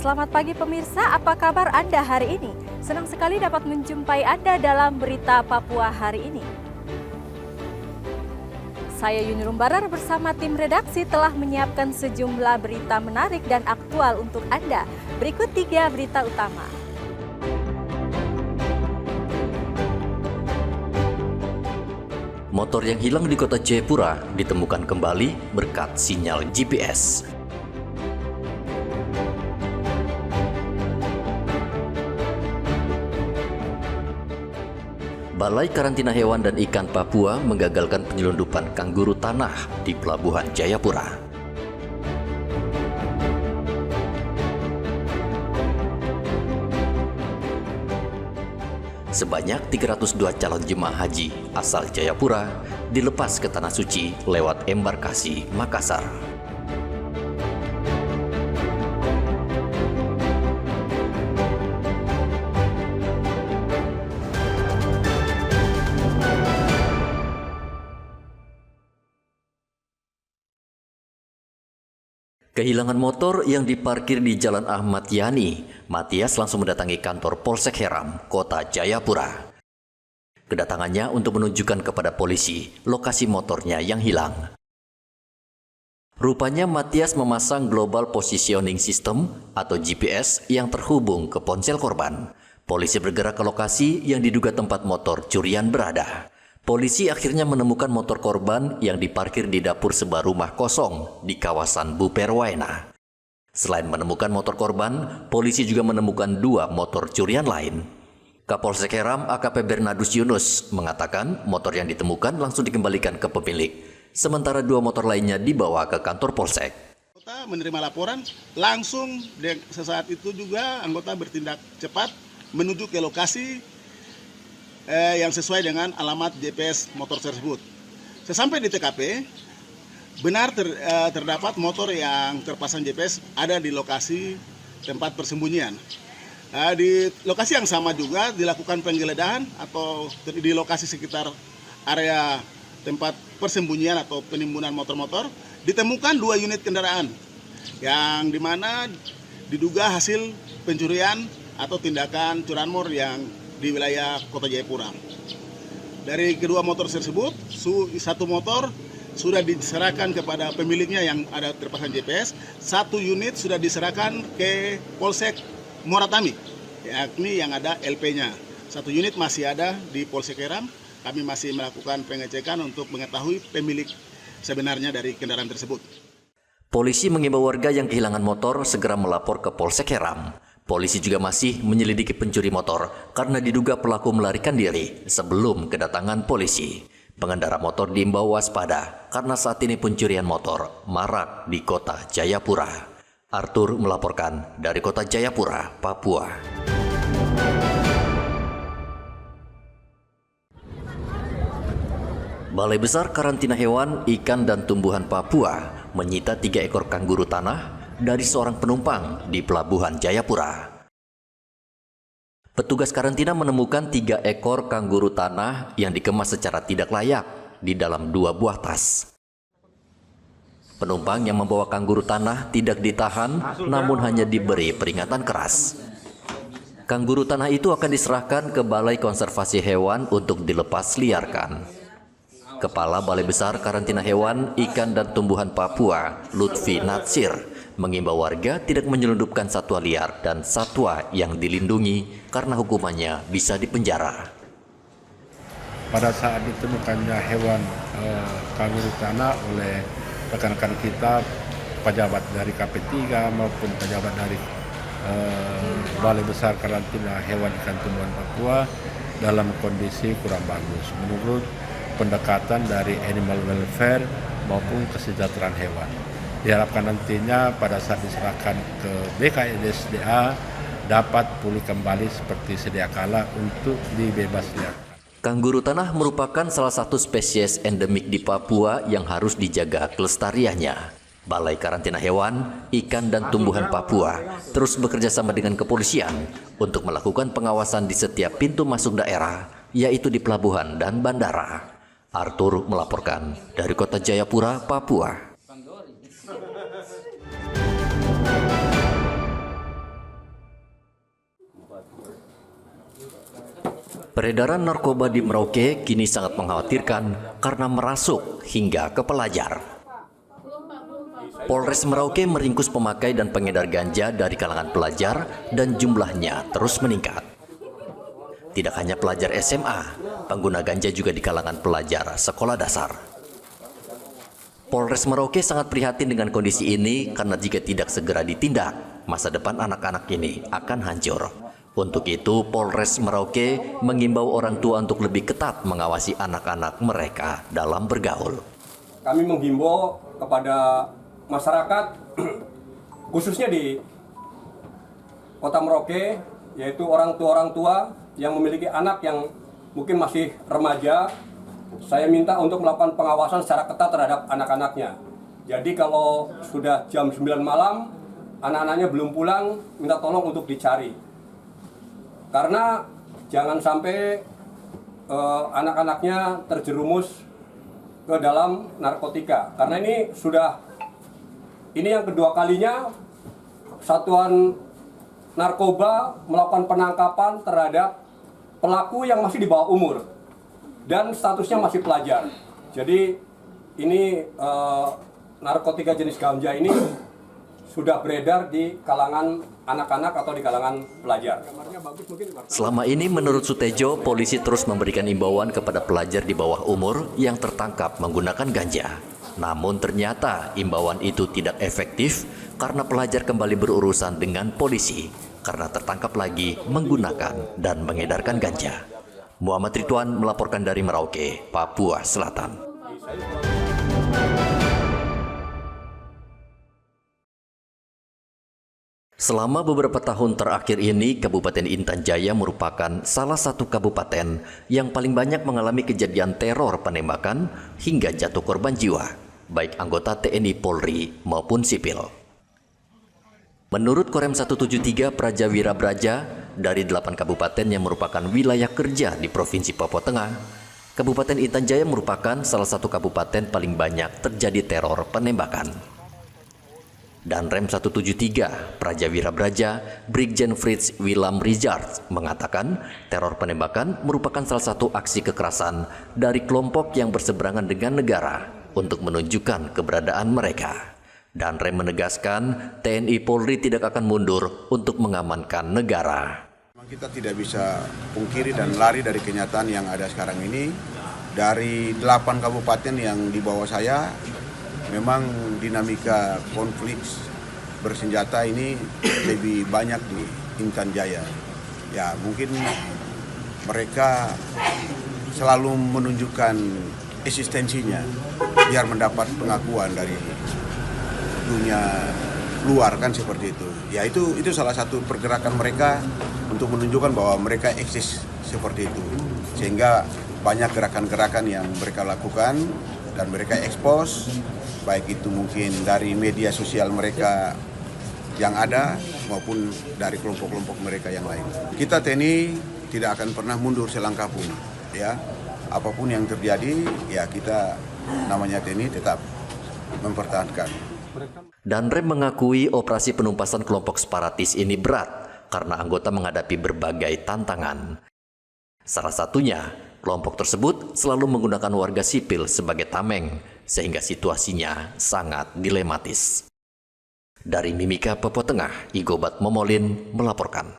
Selamat pagi pemirsa, apa kabar Anda hari ini? Senang sekali dapat menjumpai Anda dalam Berita Papua hari ini. Saya Yuni Rumbarar bersama tim redaksi telah menyiapkan sejumlah berita menarik dan aktual untuk Anda. Berikut 3 berita utama. Motor yang hilang di kota Jayapura ditemukan kembali berkat sinyal GPS. Balai Karantina Hewan dan Ikan Papua menggagalkan penyelundupan kangguru tanah di Pelabuhan Jayapura. Sebanyak 302 calon jemaah haji asal Jayapura dilepas ke Tanah Suci lewat embarkasi Makassar. Kehilangan motor yang diparkir di Jalan Ahmad Yani, Matias langsung mendatangi kantor Polsek Heram, Kota Jayapura. Kedatangannya untuk menunjukkan kepada polisi lokasi motornya yang hilang. Rupanya Matias memasang Global Positioning System atau GPS yang terhubung ke ponsel korban. Polisi bergerak ke lokasi yang diduga tempat motor curian berada. Polisi akhirnya menemukan motor korban yang diparkir di dapur sebuah rumah kosong di kawasan Buperwaena. Selain menemukan motor korban, polisi juga menemukan 2 motor curian lain. Kapolsek Heram AKP Bernardus Yunus mengatakan motor yang ditemukan langsung dikembalikan ke pemilik, sementara 2 motor lainnya dibawa ke kantor polsek. Anggota menerima laporan, langsung sesaat itu juga anggota bertindak cepat menuju ke lokasi yang sesuai dengan alamat GPS motor tersebut. Sesampai di TKP, benar terdapat motor yang terpasang GPS ada di lokasi tempat persembunyian. Di lokasi yang sama juga dilakukan penggeledahan atau di lokasi sekitar area tempat persembunyian atau penimbunan motor-motor ditemukan 2 unit kendaraan yang dimana diduga hasil pencurian atau tindakan curanmor yang di wilayah Kota Jayapura. Dari kedua motor tersebut, 1 motor sudah diserahkan kepada pemiliknya yang ada terpasang GPS, 1 unit sudah diserahkan ke Polsek Moratami, yakni yang ada LP-nya. 1 unit masih ada di Polsek Heram. Kami masih melakukan pengecekan untuk mengetahui pemilik sebenarnya dari kendaraan tersebut. Polisi mengimbau warga yang kehilangan motor segera melapor ke Polsek Heram. Polisi juga masih menyelidiki pencuri motor karena diduga pelaku melarikan diri sebelum kedatangan polisi. Pengendara motor diimbau waspada karena saat ini pencurian motor marak di Kota Jayapura. Arthur melaporkan dari Kota Jayapura, Papua. Balai Besar Karantina Hewan, Ikan dan Tumbuhan Papua menyita 3 ekor kangguru tanah dari seorang penumpang di Pelabuhan Jayapura. Petugas karantina menemukan 3 ekor kangguru tanah yang dikemas secara tidak layak di dalam 2 buah tas. Penumpang yang membawa kangguru tanah tidak ditahan, namun hanya diberi peringatan keras. Kangguru tanah itu akan diserahkan ke Balai Konservasi Hewan untuk dilepas liarkan. Kepala Balai Besar Karantina Hewan, Ikan dan Tumbuhan Papua, Lutfi Natsir, mengimbau warga tidak menyelundupkan satwa liar dan satwa yang dilindungi karena hukumannya bisa dipenjara. Pada saat ditemukannya hewan kangguru tanah oleh rekan-rekan kita, pejabat dari KP3 maupun pejabat dari Balai Besar Karantina Hewan Ikan Tumbuhan Papua dalam kondisi kurang bagus menurut pendekatan dari animal welfare maupun kesejahteraan hewan. Diharapkan nantinya pada saat diserahkan ke BKSDA dapat pulih kembali seperti sedia kala untuk dibebas liarkan. Kangguru tanah merupakan salah satu spesies endemik di Papua yang harus dijaga kelestariannya. Balai Karantina Hewan, Ikan dan Tumbuhan Papua terus bekerja sama dengan kepolisian untuk melakukan pengawasan di setiap pintu masuk daerah, yaitu di pelabuhan dan bandara. Arthur melaporkan dari Kota Jayapura, Papua. Peredaran narkoba di Merauke kini sangat mengkhawatirkan karena merasuk hingga ke pelajar. Polres Merauke meringkus pemakai dan pengedar ganja dari kalangan pelajar dan jumlahnya terus meningkat. Tidak hanya pelajar SMA, pengguna ganja juga di kalangan pelajar sekolah dasar. Polres Merauke sangat prihatin dengan kondisi ini karena jika tidak segera ditindak, masa depan anak-anak ini akan hancur. Untuk itu, Polres Merauke mengimbau orang tua untuk lebih ketat mengawasi anak-anak mereka dalam bergaul. Kami menghimbau kepada masyarakat, khususnya di Kota Merauke, yaitu orang tua yang memiliki anak yang mungkin masih remaja. Saya minta untuk melakukan pengawasan secara ketat terhadap anak-anaknya. Jadi kalau sudah jam 9 malam, anak-anaknya belum pulang, minta tolong untuk dicari. Karena jangan sampai anak-anaknya terjerumus ke dalam narkotika. Karena ini yang kedua kalinya Satuan Narkoba melakukan penangkapan terhadap pelaku yang masih di bawah umur dan statusnya masih pelajar. Jadi ini narkotika jenis ganja ini sudah beredar di kalangan anak-anak atau di kalangan pelajar. Selama ini menurut Sutejo, polisi terus memberikan imbauan kepada pelajar di bawah umur yang tertangkap menggunakan ganja. Namun ternyata imbauan itu tidak efektif karena pelajar kembali berurusan dengan polisi karena tertangkap lagi menggunakan dan mengedarkan ganja. Muhammad Ridwan melaporkan dari Merauke, Papua Selatan. Selama beberapa tahun terakhir ini, Kabupaten Intan Jaya merupakan salah satu kabupaten yang paling banyak mengalami kejadian teror penembakan hingga jatuh korban jiwa, baik anggota TNI Polri maupun sipil. Menurut Korem 173 Prajawira Braja, dari 8 kabupaten yang merupakan wilayah kerja di Provinsi Papua Tengah, Kabupaten Intan Jaya merupakan salah satu kabupaten paling banyak terjadi teror penembakan. Dan Rem 173 Prajawira Braja, Brigjen Fritz Wilam Richard mengatakan teror penembakan merupakan salah satu aksi kekerasan dari kelompok yang berseberangan dengan negara untuk menunjukkan keberadaan mereka. Dan Rem menegaskan TNI Polri tidak akan mundur untuk mengamankan negara. Kita tidak bisa pungkiri dan lari dari kenyataan yang ada sekarang ini. Dari 8 kabupaten yang di bawah saya, memang dinamika konflik bersenjata ini lebih banyak di Intan Jaya. Ya, mungkin mereka selalu menunjukkan eksistensinya biar mendapat pengakuan dari dunia luar, kan seperti itu. Ya, itu salah satu pergerakan mereka untuk menunjukkan bahwa mereka eksis seperti itu. Sehingga banyak gerakan-gerakan yang mereka lakukan dan mereka ekspos, baik itu mungkin dari media sosial mereka yang ada maupun dari kelompok-kelompok mereka yang lain. Kita TNI tidak akan pernah mundur selangkah pun, ya. Apapun yang terjadi, ya kita namanya TNI tetap mempertahankan. Dan Rem mengakui operasi penumpasan kelompok separatis ini berat karena anggota menghadapi berbagai tantangan. Salah satunya, kelompok tersebut selalu menggunakan warga sipil sebagai tameng, sehingga situasinya sangat dilematis. Dari Mimika, Papua Tengah, Igobat Momolin melaporkan.